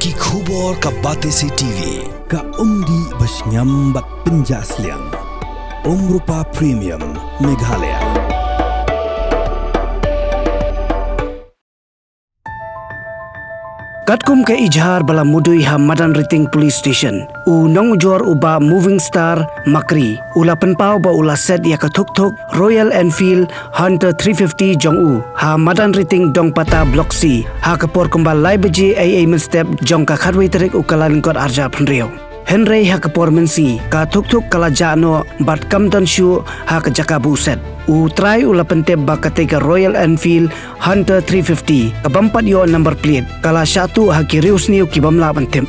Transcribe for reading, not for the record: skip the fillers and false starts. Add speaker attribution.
Speaker 1: Ki khubor ka Batesi TV.
Speaker 2: Ka umdi basnyambak penjasliang. Rupa Premium Meghalaya.
Speaker 3: Katkum ke ijhar bala mudui ha Madan Riting Police Station. U nong ujor uba Moving Star Makri. Ula penpau ba ula set ya ka Thuk Royal Enfield Hunter 350 jong u. Ha Madan Riting dong pata Block C. Ha kapor kumbal lai beji AA step jong ka kharwei terik ukalan kot arja penrio. Henry ha kapor mensi ka Thuk kala jano bat kamdan shu ha ka jakabu set. U try ula pentep ba katega Royal Enfield Hunter 350 kabampat yo number plate kala satu ha ki rius niu ki bamla pentem.